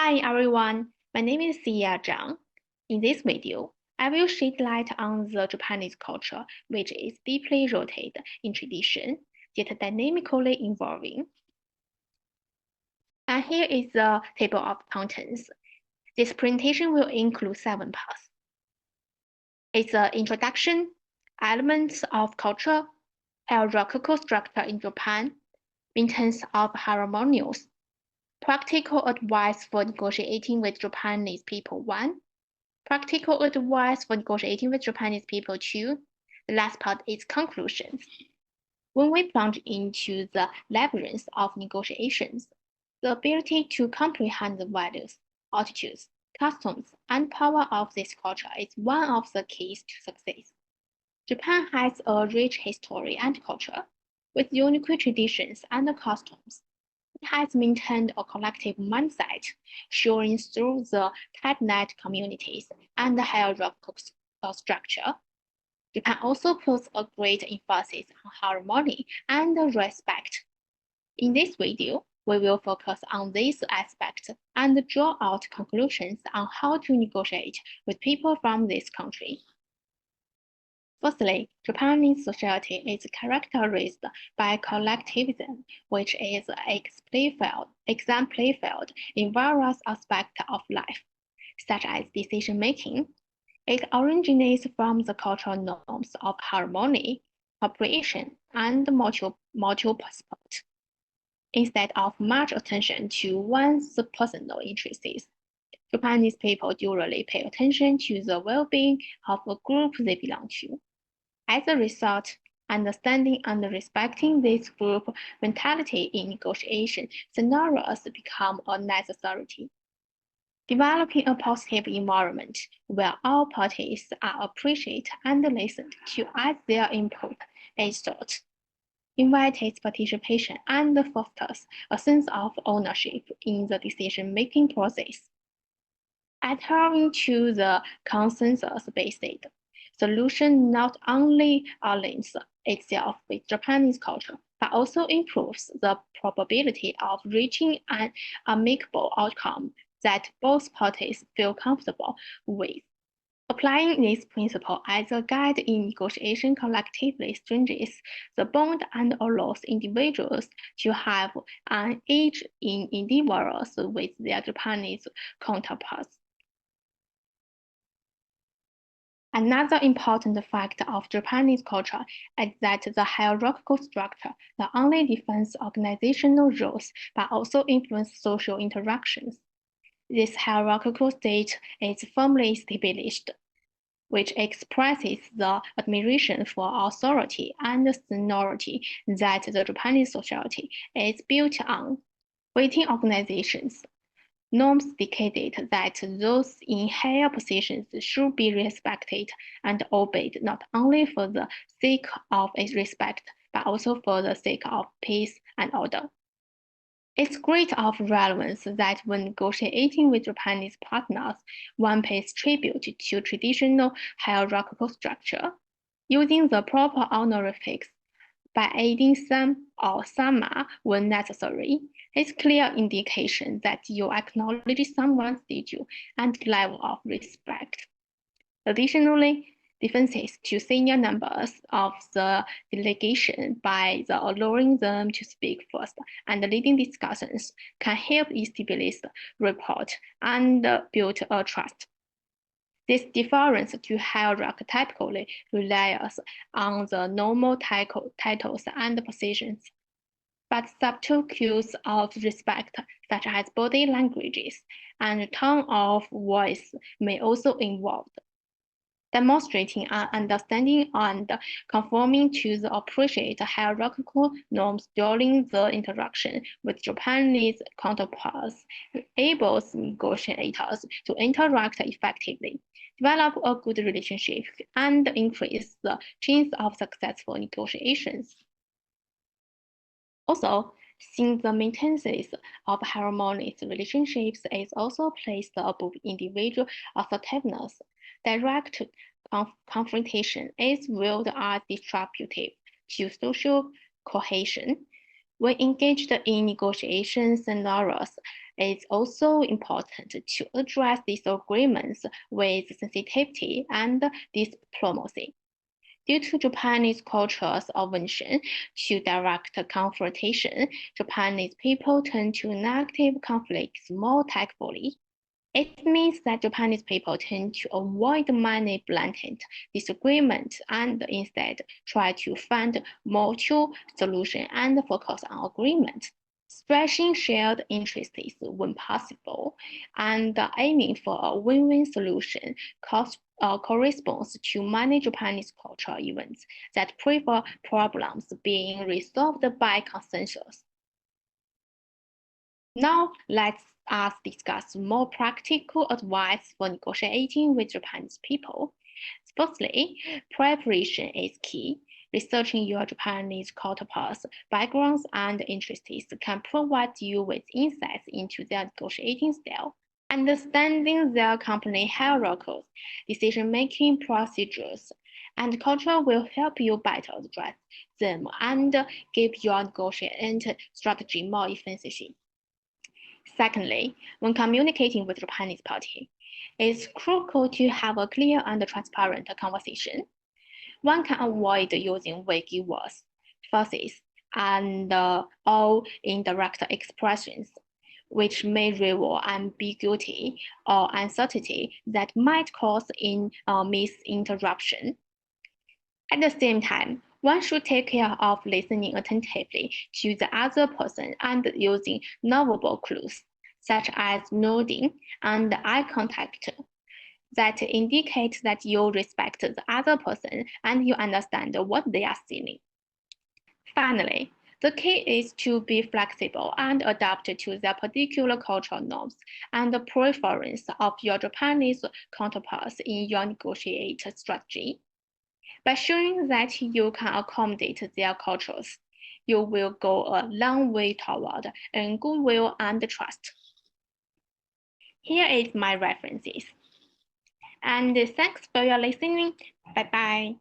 Hi everyone, my name is Xia Zhang. In this video, I will shed light on the Japanese culture, which is deeply rooted in tradition, yet dynamically evolving. And here is the table of contents. This presentation will include 7 parts. It's an introduction, elements of culture, hierarchical structure in Japan, maintenance of harmonious, practical advice for negotiating with Japanese people 1, practical advice for negotiating with Japanese people 2. The last part is conclusions. When we plunge into the labyrinth of negotiations, the ability to comprehend the values, attitudes, customs, and power of this culture is one of the keys to success. Japan has a rich history and culture, with unique traditions and customs. It has maintained a collective mindset, showing through the tight-knit communities and the hierarchical structure. Japan also puts a great emphasis on harmony and respect. In this video, we will focus on these aspects and draw out conclusions on how to negotiate with people from this country. Firstly, Japanese society is characterized by collectivism, which is exemplified in various aspects of life, such as decision-making. It originates from the cultural norms of harmony, cooperation, and mutual support. Instead of much attention to one's personal interests, Japanese people duly pay attention to the well-being of the group they belong to. As a result, understanding and respecting this group mentality in negotiation scenarios become a necessity. Developing a positive environment where all parties are appreciated and listened to as their input is sought, invites participation and fosters a sense of ownership in the decision-making process. Adhering to the consensus-based solution not only aligns itself with Japanese culture, but also improves the probability of reaching an amicable outcome that both parties feel comfortable with. Applying this principle as a guide in negotiation collectively strengthens the bond and allows individuals to have an edge in endeavors with their Japanese counterparts. Another important factor of Japanese culture is that the hierarchical structure not only defines organizational roles, but also influences social interactions. This hierarchical state is firmly established, which expresses the admiration for authority and seniority that the Japanese society is built on. Within organizations, norms dictate that those in higher positions should be respected and obeyed not only for the sake of respect, but also for the sake of peace and order. It's great of relevance that when negotiating with Japanese partners, one pays tribute to traditional hierarchical structure, using the proper honorifics by adding "san" or "sama" when necessary. It's clear indication that you acknowledge someone's statue and level of respect. Additionally, defenses to senior members of the delegation by allowing them to speak first and leading discussions can help establish rapport and build a trust. This difference to hierarchy typically relies on the normal titles and positions, but subtle cues of respect, such as body languages and tone of voice, may also involve, demonstrating an understanding and conforming to the appropriate hierarchical norms during the interaction with Japanese counterparts enables negotiators to interact effectively, develop a good relationship, and increase the chance of successful negotiations. Also, since the maintenance of harmonious relationships is also placed above individual assertiveness, direct confrontation is viewed as disruptive to social cohesion. When engaged in negotiation scenarios, it's also important to address disagreements with sensitivity and diplomacy. Due to Japanese culture's aversion to direct confrontation, Japanese people tend to negative conflicts more tactfully. It means that Japanese people tend to avoid many blatant disagreements and instead try to find mutual solution and focus on agreement, stressing shared interests when possible, and aiming for a win-win solution corresponds to many Japanese cultural events that prefer problems being resolved by consensus. Now, let us discuss more practical advice for negotiating with Japanese people. Firstly, preparation is key. Researching your Japanese counterparts' backgrounds and interests can provide you with insights into their negotiating style. Understanding their company hierarchies, decision-making procedures, and culture will help you better address them and give your negotiation strategy more efficiency. Secondly, when communicating with Japanese party, it's crucial to have a clear and transparent conversation. One can avoid using vague words, phrases, and all indirect expressions, which may reveal ambiguity or uncertainty that might cause misinterruption. At the same time, one should take care of listening attentively to the other person and using nonverbal clues, such as nodding and eye contact, that indicate that you respect the other person and you understand what they are saying. Finally, the key is to be flexible and adapt to the particular cultural norms and the preference of your Japanese counterparts in your negotiation strategy. By showing that you can accommodate their cultures, you will go a long way toward goodwill and trust. Here is my references. And thanks for your listening. Bye bye.